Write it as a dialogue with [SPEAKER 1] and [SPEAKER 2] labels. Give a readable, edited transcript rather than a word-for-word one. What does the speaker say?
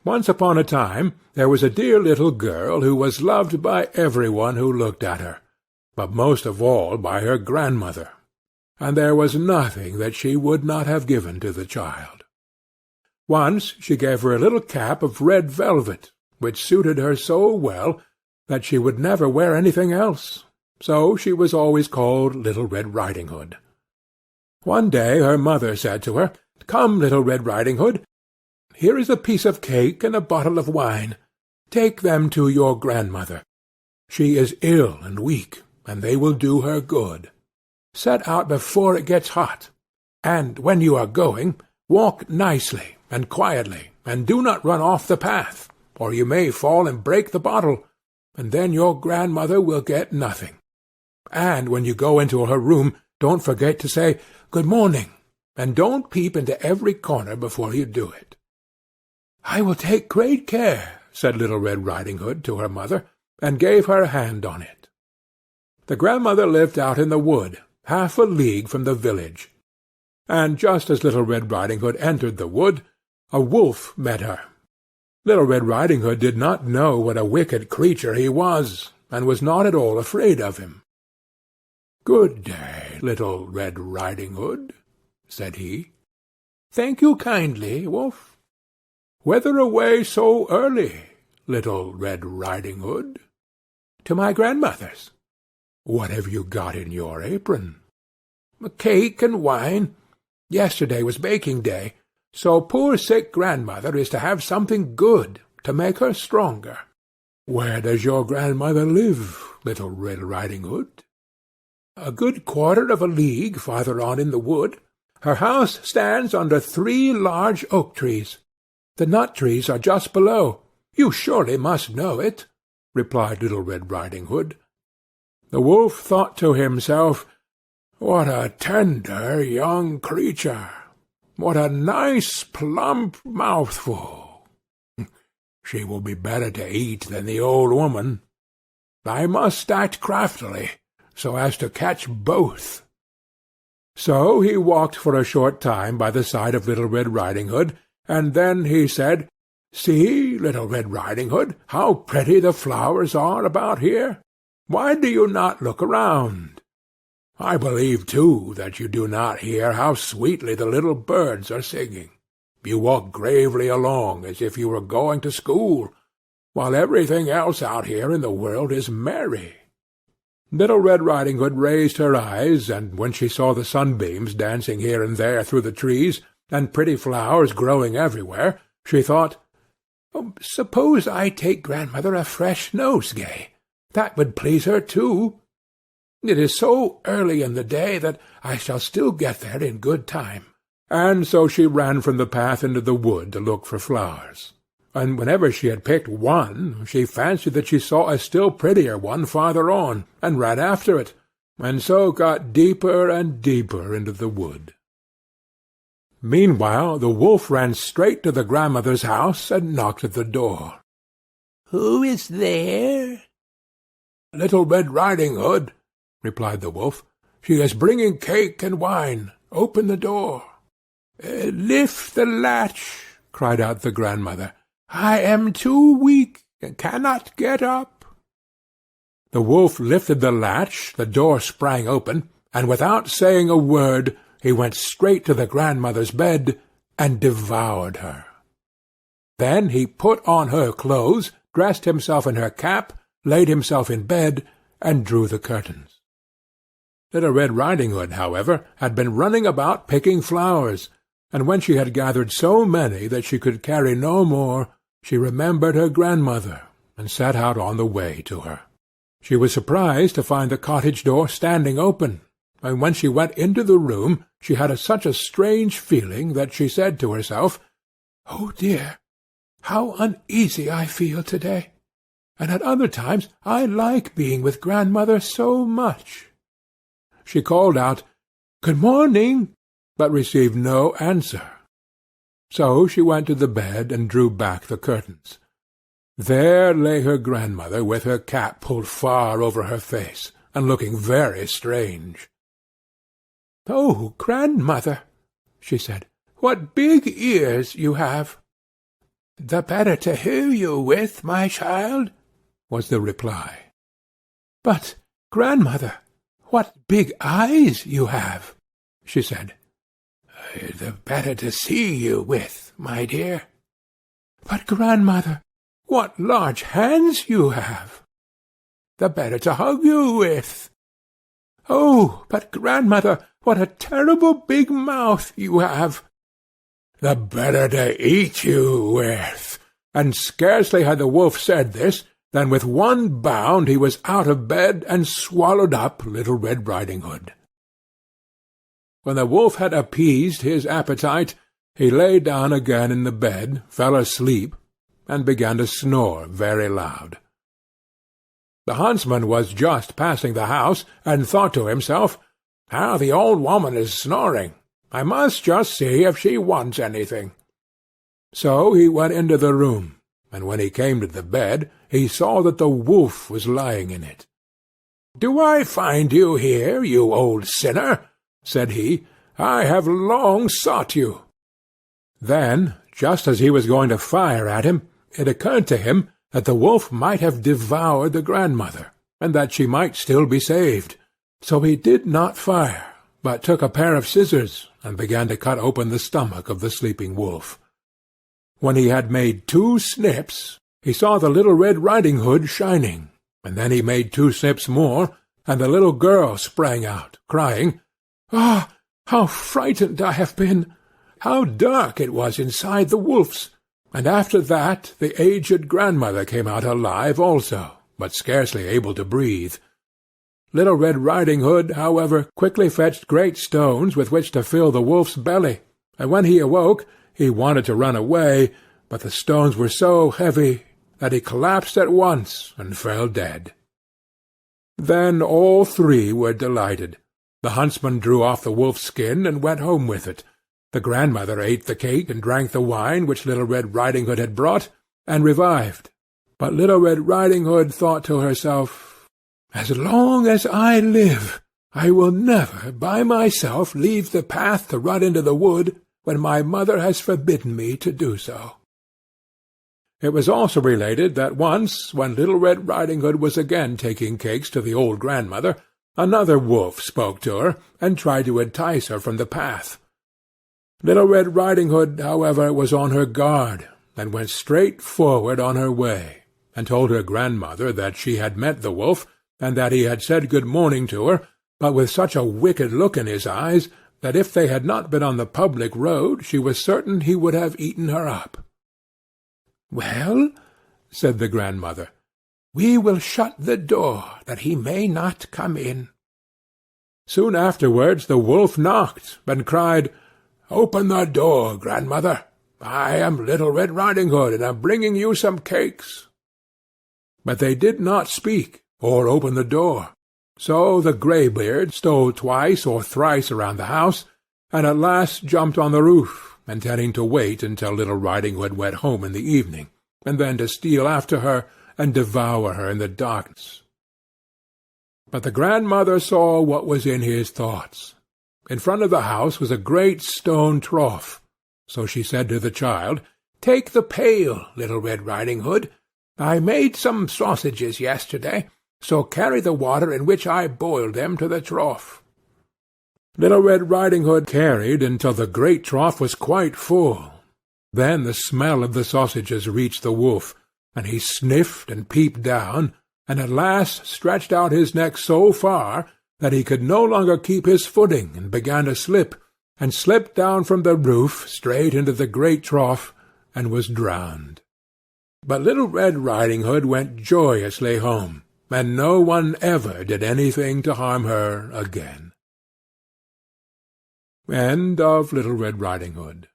[SPEAKER 1] Once upon a time there was a dear little girl who was loved by every one who looked at her, but most of all by her grandmother, and there was nothing that she would not have given to the child. Once she gave her a little cap of red velvet, which suited her so well that she would never wear anything else, so she was always called Little Red Riding Hood. One day her mother said to her, "Come, Little Red Riding Hood, here is a piece of cake and a bottle of wine. Take them to your grandmother. She is ill and weak, and they will do her good. Set out before it gets hot, and when you are going, walk nicely and quietly, and do not run off the path, or you may fall and break the bottle, and then your grandmother will get nothing. And when you go into her room, don't forget to say, 'Good morning,' and don't peep into every corner before you do it." "I will take great care," said Little Red Riding Hood to her mother, and gave her hand on it. The grandmother lived out in the wood, half a league from the village, and just as Little Red Riding Hood entered the wood, a wolf met her. Little Red Riding Hood did not know what a wicked creature he was, and was not at all afraid of him. "Good day, Little Red Riding Hood," said he. "Thank you kindly, Wolf. Whither away so early, Little Red Riding Hood?" "To my grandmother's." "What have you got in your apron?" "Cake and wine. Yesterday was baking day, so poor sick grandmother is to have something good to make her stronger." "Where does your grandmother live, Little Red Riding Hood?" "A good quarter of a league farther on in the wood. Her house stands under 3 large oak trees. The nut trees are just below. You surely must know it," replied Little Red Riding Hood. The wolf thought to himself, "What a tender young creature! What a nice plump mouthful! She will be better to eat than the old woman. I must act craftily, so as to catch both." So he walked for a short time by the side of Little Red Riding Hood, and then he said, "See, Little Red Riding Hood, how pretty the flowers are about here. Why do you not look around? I believe, too, that you do not hear how sweetly the little birds are singing. You walk gravely along as if you were going to school, while everything else out here in the world is merry." Little Red Riding Hood raised her eyes, and when she saw the sunbeams dancing here and there through the trees, and pretty flowers growing everywhere, she thought, "Suppose I take grandmother a fresh nosegay. That would please her too. It is so early in the day that I shall still get there in good time." And so she ran from the path into the wood to look for flowers. And whenever she had picked one, she fancied that she saw a still prettier one farther on, and ran after it, and so got deeper and deeper into the wood. Meanwhile the wolf ran straight to the grandmother's house and knocked at the door. "Who is there?" "Little Red Riding Hood," replied the wolf. "She is bringing cake and wine. Open the door." "Lift the latch," cried out the grandmother. "I am too weak, and cannot get up." The wolf lifted the latch, the door sprang open, and without saying a word he went straight to the grandmother's bed and devoured her. Then he put on her clothes, dressed himself in her cap, laid himself in bed, and drew the curtains. Little Red Riding Hood, however, had been running about picking flowers, and when she had gathered so many that she could carry no more, she remembered her grandmother, and set out on the way to her. She was surprised to find the cottage door standing open, and when she went into the room she had such a strange feeling that she said to herself, "Oh dear, how uneasy I feel to-day, and at other times I like being with grandmother so much." She called out, "Good morning," but received no answer. So she went to the bed and drew back the curtains. There lay her grandmother with her cap pulled far over her face, and looking very strange. "Oh, grandmother," she said, "what big ears you have!" "The better to hear you with, my child," was the reply. "But, grandmother, what big eyes you have!" she said. "The better to see you with, my dear." "But, grandmother, what large hands you have!" "The better to hug you with." "Oh, but, grandmother, what a terrible big mouth you have!" "The better to eat you with." And scarcely had the wolf said this, than with one bound he was out of bed and swallowed up Little Red Riding Hood. When the wolf had appeased his appetite, he lay down again in the bed, fell asleep, and began to snore very loud. The huntsman was just passing the house, and thought to himself, "How the old woman is snoring! I must just see if she wants anything." So he went into the room, and when he came to the bed, he saw that the wolf was lying in it. "Do I find you here, you old sinner?" said he. "I have long sought you." Then, just as he was going to fire at him, it occurred to him that the wolf might have devoured the grandmother, and that she might still be saved. So he did not fire, but took a pair of scissors, and began to cut open the stomach of the sleeping wolf. When he had made 2 snips, he saw the Little Red Riding Hood shining, and then he made 2 snips more, and the little girl sprang out, crying, "Ah, how frightened I have been! How dark it was inside the wolf's!" And after that the aged grandmother came out alive also, but scarcely able to breathe. Little Red Riding Hood, however, quickly fetched great stones with which to fill the wolf's belly, and when he awoke he wanted to run away, but the stones were so heavy that he collapsed at once and fell dead. Then all 3 were delighted. The huntsman drew off the wolf's skin and went home with it. The grandmother ate the cake and drank the wine which Little Red Riding Hood had brought, and revived. But Little Red Riding Hood thought to herself, "As long as I live, I will never by myself leave the path to run into the wood when my mother has forbidden me to do so." It was also related that once, when Little Red Riding Hood was again taking cakes to the old grandmother, another wolf spoke to her, and tried to entice her from the path. Little Red Riding Hood, however, was on her guard, and went straight forward on her way, and told her grandmother that she had met the wolf, and that he had said good morning to her, but with such a wicked look in his eyes, that if they had not been on the public road she was certain he would have eaten her up. "Well," said the grandmother, "we will shut the door, that he may not come in." Soon afterwards the wolf knocked, and cried, "Open the door, grandmother. I am Little Red Riding Hood, and am bringing you some cakes." But they did not speak, or open the door. So the greybeard stole twice or thrice around the house, and at last jumped on the roof, intending to wait until Little Riding Hood went home in the evening, and then to steal after her and devour her in the darkness. But the grandmother saw what was in his thoughts. In front of the house was a great stone trough, so she said to the child, "Take the pail, Little Red Riding Hood. I made some sausages yesterday, so carry the water in which I boiled them to the trough." Little Red Riding Hood carried until the great trough was quite full. Then the smell of the sausages reached the wolf, and he sniffed and peeped down, and at last stretched out his neck so far that he could no longer keep his footing, and began to slip, and slipped down from the roof straight into the great trough, and was drowned. But Little Red Riding Hood went joyously home, and no one ever did anything to harm her again. End of Little Red Riding Hood.